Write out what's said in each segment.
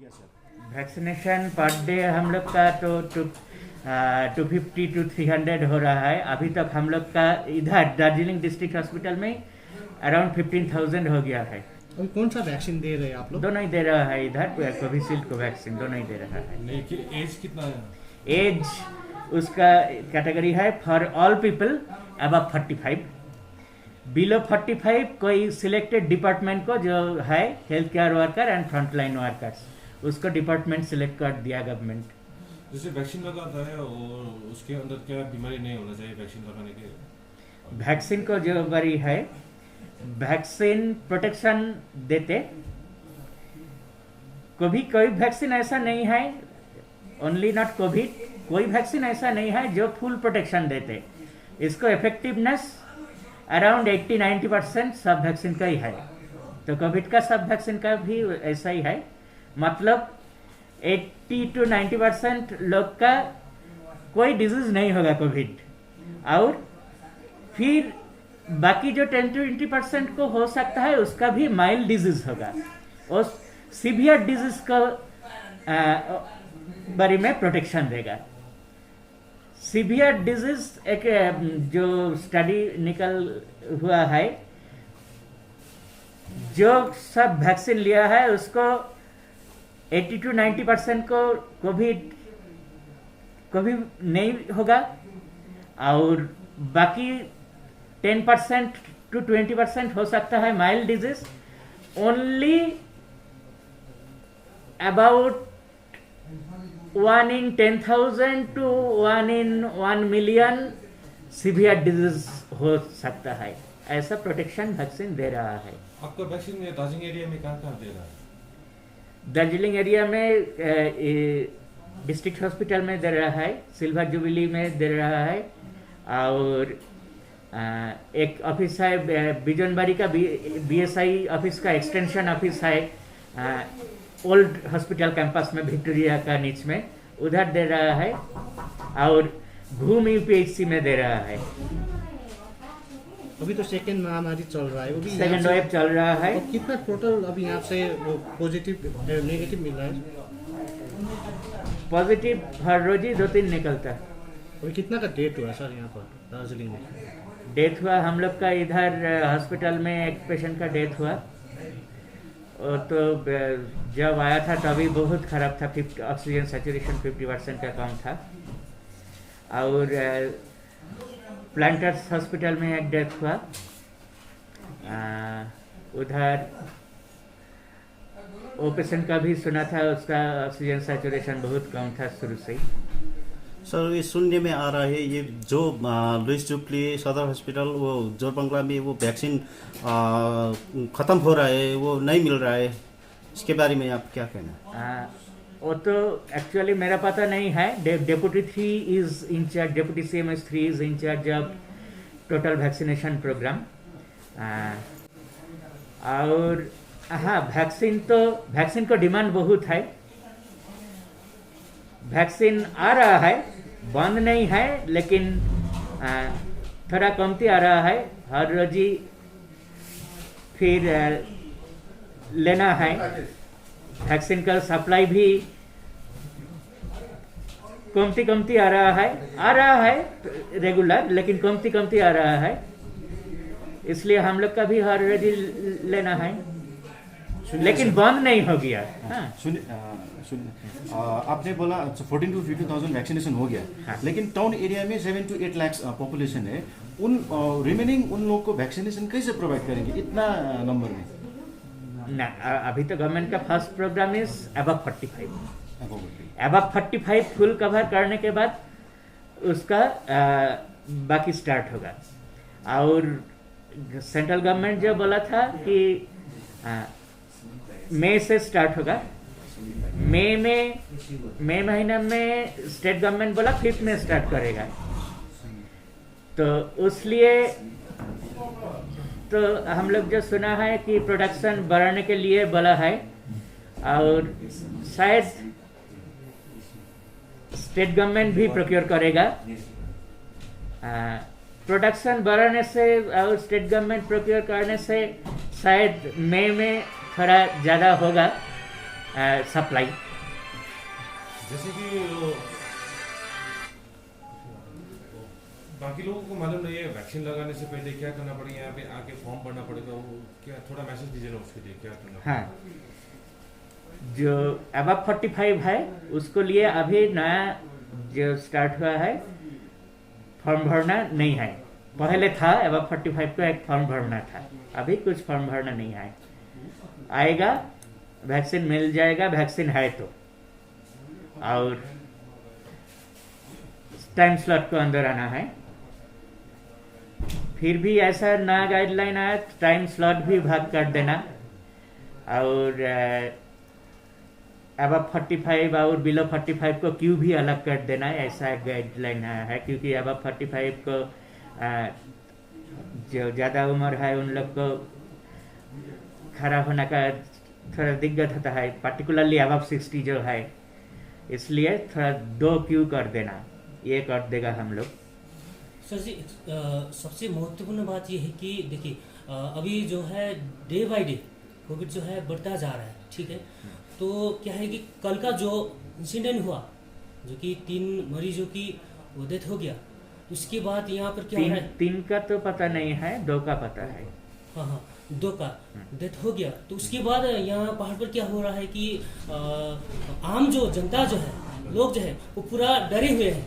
गया sir? Vaccination per day हम लोग का तो 250 to 300 हो रहा है। अभी तक हम लोग का इधर दार्जिलिंग डिस्ट्रिक्ट हॉस्पिटल में अराउंड 15,000 हो गया है। अभी कौन सा वैक्सीन दे रहे हैं आप लोग? दोनों ही दे रहा है, इधर कोविशील्ड कोवैक्सीन दोनों ही दे रहा है। लेकिन एज कितना है? एज उसका कैटेगरी है for all people above 45। Below 45 कोई सिलेक्टेड डिपार्टमेंट को जो है health care worker and frontline workers, उसको डिपार्टमेंट सिलेक्ट कर दिया गवर्नमेंट। जैसे वैक्सीन लगाता है और उसके अंदर क्या बीमारी नहीं होना चाहिए वैक्सीन लगाने के? वैक्सीन को जो बड़ी है, वैक्सीन प्रोटेक्शन देते, कोई वैक्सीन ऐसा नहीं है, ओनली नॉट कोविड, कोई वैक्सीन ऐसा नहीं है जो फुल प्रोटेक्शन देते। इसको इफेक्टिवनेस अराउंड 80-90% सब वैक्सीन का ही है। तो कोविड का सब वैक्सीन का भी ऐसा ही है, मतलब 80 to 90% लोग का कोई डिजीज नहीं होगा कोविड, और फिर बाकी जो 10 to 20% को हो सकता है उसका भी माइल्ड डिजीज होगा, और सीवियर डिजीज को बारे में प्रोटेक्शन देगा। सीवियर डिजीज एक जो स्टडी निकल हुआ है, जो सब वैक्सीन लिया है उसको 80 to 90% को कोविड नहीं होगा, और बाकी 10% to 20% हो सकता है mild disease. Only about 1 in 10,000 to 1 in 1 million severe disease हो सकता है। ऐसा प्रोटेक्शन वैक्सीन दे रहा है। आपका वैक्सीन दार्जिलिंग एरिया में कहाँ दे रहा है? दार्जिलिंग एरिया में डिस्ट्रिक्ट हॉस्पिटल में दे रहा है, सिल्वर जुबिली में दे रहा है, और एक ऑफिस है बिजनबारी का बीएसआई ऑफिस का एक्सटेंशन ऑफिस है ओल्ड हॉस्पिटल कैंपस में विक्टोरिया का नीच में, उधर दे रहा है, और घूम यूपीएचसी में दे रहा है। अभी तो सेकेंड महामारी चल रहा है, वो भी सेकेंड वेव चल रहा है। और कितना टोटल अभी यहाँ से वो पॉजिटिव नेगेटिव मिल रहा है? पॉजिटिव हर रोज ही 2-3 निकलता है। अभी कितना का डेट हुआ सर यहाँ पर दार्जिलिंग में? डेथ हुआ हम लोग का इधर हॉस्पिटल में एक पेशेंट का डेथ हुआ, और तो जब आया था तभी बहुत खराब था, ऑक्सीजन सैचुरेशन 50% का कम था। और प्लांटर्स हॉस्पिटल में एक डेथ हुआ, उधर वो पेशेंट का भी सुना था, उसका ऑक्सीजन सैचुरेशन बहुत कम था शुरू से ही। सर ये सुनने में आ रहा है ये जो लुइस जुबली सदर हॉस्पिटल वो जोरबंगला में वो वैक्सीन ख़त्म हो रहा है, वो नहीं मिल रहा है, इसके बारे में आप क्या कहना? वो तो एक्चुअली मेरा पता नहीं है। Deputy 3 is incharge, deputy CMS 3 is incharge of total vaccination programme. और हाँ, वैक्सीन को डिमांड बहुत है, वैक्सीन आ रहा है, बंद नहीं है, लेकिन थोड़ा कमती आ रहा है। हर रोज ही फिर लेना है। वैक्सीन का सप्लाई भी कमती आ रहा है रेगुलर, लेकिन कमती आ रहा है, इसलिए हम लोग का भी हर रोज ही लेना है, लेकिन बंद नहीं हो गया। हाँ। आपने बोला 14 to 15,000 वैक्सीनेशन हो गया, हाँ। लेकिन टाउन एरिया में 7 to 8 लाख पॉपुलेशन है, उन रिमेनिंग उन लोग को वैक्सीनेशन कैसे प्रोवाइड करेंगे इतना नंबर में? ना, अभी तो गवर्नमेंट का first programme is above 45 full cover करने के बाद उसका बाकी स्टार्ट होगा। और सेंट्रल गवर्नमेंट जो बोला था कि मई से स्टार्ट होगा, मई महीने में स्टेट गवर्नमेंट बोला 5th में स्टार्ट करेगा, तो उसलिए तो हम लोग जो सुना है कि प्रोडक्शन बढ़ाने के लिए बोला है, और शायद स्टेट गवर्नमेंट भी प्रोक्योर करेगा। प्रोडक्शन बढ़ाने से और स्टेट गवर्नमेंट प्रोक्योर करने से शायद मई में थोड़ा ज़्यादा होगा, सप्लाई। जैसे कि बाकी लोगों को मालूम नहीं है वैक्सीन लगाने से पहले क्या करना पड़ेगा, यहाँ पे आके फॉर्म भरना पड़ेगा, वो क्या थोड़ा मैसेज दीजिए ना उसके लिए क्या करना हाँ, जो अबव 45 है उसको लिए अभी नया जो स्टार्ट हुआ है फॉर्म भरना नहीं है। पहले था अबव 45 को एक फॉर्म भरना था, अभी कुछ फॉर्म भरना नहीं है। आएगा, वैक्सीन मिल जाएगा, वैक्सीन है तो, और टाइम स्लॉट को अंदर आना है। फिर भी ऐसा नया गाइडलाइन आया, टाइम स्लॉट भी भाग कर देना, और अबव 45 और बिलो 45 को क्यों भी अलग कर देना है, ऐसा गाइडलाइन आया है। क्योंकि अबव 45 को जो ज़्यादा उम्र है उन लोग को खड़ा होने का थोड़ा दिक्कत होता है, पर्टिकुलरली अबव 60 जो है, इसलिए थोड़ा 2 क्यू कर देना, ये कर देगा हम लोग। सर जी, सबसे महत्वपूर्ण बात ये है कि देखिए अभी जो है डे बाय डे कोविड जो है बढ़ता जा रहा है, ठीक है। तो क्या है कि कल का जो इंसिडेंट हुआ, जो कि 3 मरीजों की वो डेथ हो गया, उसके बाद यहाँ पर क्या हो रहा है? 3 का तो पता नहीं है, 2 का पता है। हाँ, 2 का डेथ हो गया। तो उसके बाद यहाँ पहाड़ पर क्या हो रहा है कि आम जो जनता जो है, लोग जो है वो पूरा डरे हुए हैं,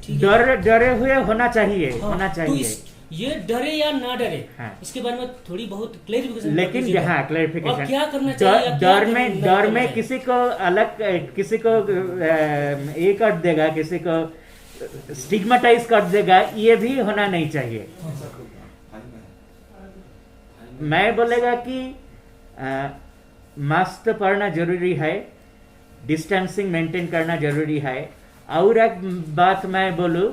ठीक है। डरे हुए होना चाहिए, हाँ, होना चाहिए। तो ये डरे या ना डरे, हाँ। इसके बारे में थोड़ी बहुत क्लेरिफिकेशन। लेकिन यहाँ क्लैरिफिकेशन, क्या करना चाहिए, डर में किसी को अलग, किसी को ये कर देगा, किसी को स्टिग्मेटाइज कर देगा, ये भी होना नहीं चाहिए। मैं बोलेगा कि मास्क तो पहनना जरूरी है, डिस्टेंसिंग मेंटेन करना जरूरी है। और एक बात मैं बोलूं,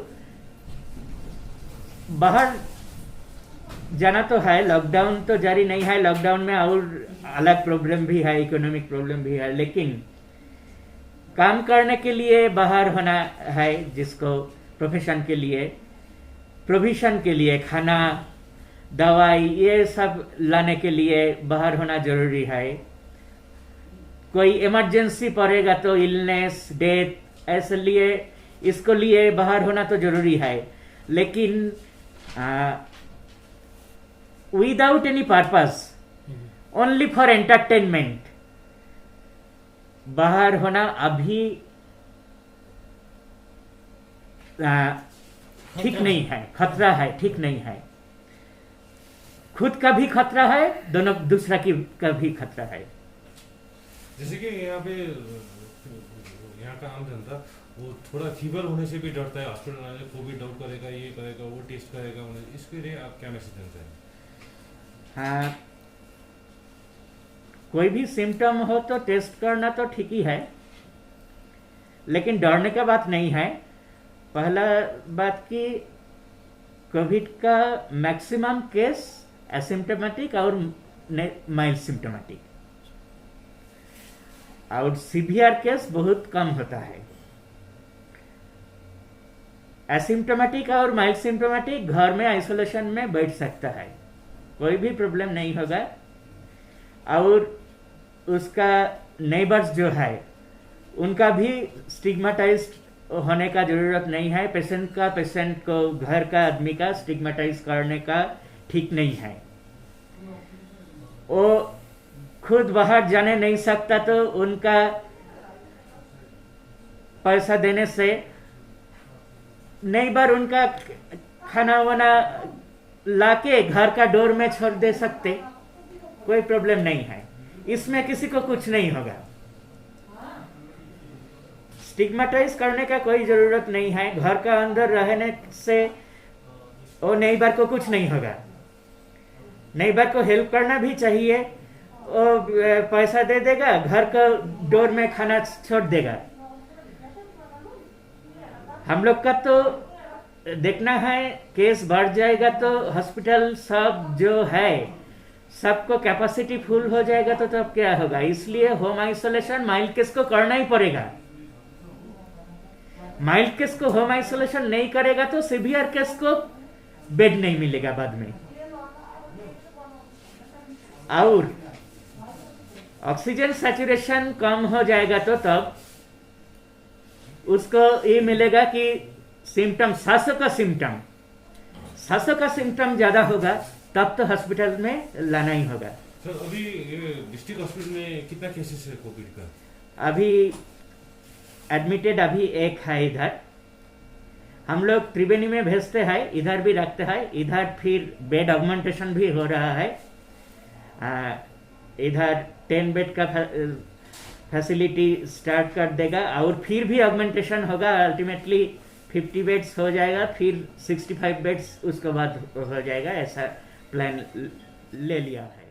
बाहर जाना तो है, लॉकडाउन तो जारी नहीं है, लॉकडाउन में और अलग प्रॉब्लम भी है, इकोनॉमिक प्रॉब्लम भी है, लेकिन काम करने के लिए बाहर होना है, जिसको प्रोफेशन के लिए, प्रोविजन के लिए, खाना दवाई ये सब लाने के लिए बाहर होना जरूरी है। कोई इमरजेंसी पड़ेगा तो इलनेस, डेथ, ऐसे लिए इसको लिए बाहर होना तो जरूरी है, लेकिन without any purpose, only for entertainment बाहर होना अभी ठीक नहीं है, खतरा है, ठीक नहीं है। खुद का भी खतरा है, दोनों दूसरा की का भी खतरा है। जैसे कि यहाँ पे यहाँ का आम जनता वो थोड़ा फीवर होने से भी डरता है, हॉस्पिटल आने से कोविड डाउट करेगा, ये करेगा, वो टेस्ट करेगा, इसके लिए आप क्या मैसेज देते हैं? हाँ, कोई भी सिम्टम हो तो टेस्ट करना तो ठीक ही है, लेकिन डरने का बात नहीं है। पहला बात कि कोविड का मैक्सिमम केस एसिम्टोमेटिक और माइल्ड सिम्टोमेटिक, और सीवियर केस बहुत कम होता है। एसिम्टोमेटिक और माइल्ड सिम्टोमेटिक घर में आइसोलेशन में बैठ सकता है, कोई भी प्रॉब्लम नहीं होगा। और उसका नेबर्स जो है उनका भी स्टिग्मेटाइज्ड होने का जरूरत नहीं है। पेशेंट को, घर का आदमी का स्टिग्मेटाइज करने का ठीक नहीं है। वो खुद बाहर जाने नहीं सकता तो उनका पैसा देने से नेबर उनका खाना वाना लाके घर का डोर में छोड़ दे सकते, कोई प्रॉब्लम नहीं है, इसमें किसी को कुछ नहीं होगा। स्टिग्मेटाइज करने का कोई जरूरत नहीं है। घर का अंदर रहने से वो नेबर को कुछ नहीं होगा। नेबर को हेल्प करना भी चाहिए, वो पैसा दे देगा, घर का डोर में खाना छोड़ देगा। हम लोग का तो देखना है, केस बढ़ जाएगा तो हॉस्पिटल सब जो है सबको कैपेसिटी फुल हो जाएगा तो तब क्या होगा। इसलिए होम आइसोलेशन माइल्ड केस को करना ही पड़ेगा। माइल्ड केस को होम आइसोलेशन नहीं करेगा तो सीवियर केस को बेड नहीं मिलेगा बाद में। ऑक्सीजन सैचुरेशन कम हो जाएगा तो तब उसको ये मिलेगा कि सिम्टम, सांसों का सिम्टम ज्यादा होगा तब तो हॉस्पिटल में लाना ही होगा। सर अभी डिस्ट्रिक्ट हॉस्पिटल में कितना केसेस है कोविड का? अभी एडमिटेड अभी एक है इधर, हम लोग त्रिवेणी में भेजते हैं, इधर भी रखते हैं, इधर फिर बेड ऑगमेंटेशन भी हो रहा है। इधर 10 बेड का फैसिलिटी स्टार्ट कर देगा और फिर भी ऑगमेंटेशन होगा, अल्टीमेटली 50 बेड्स हो जाएगा, फिर 65 बेड्स उसके बाद हो जाएगा, ऐसा प्लान ले लिया है।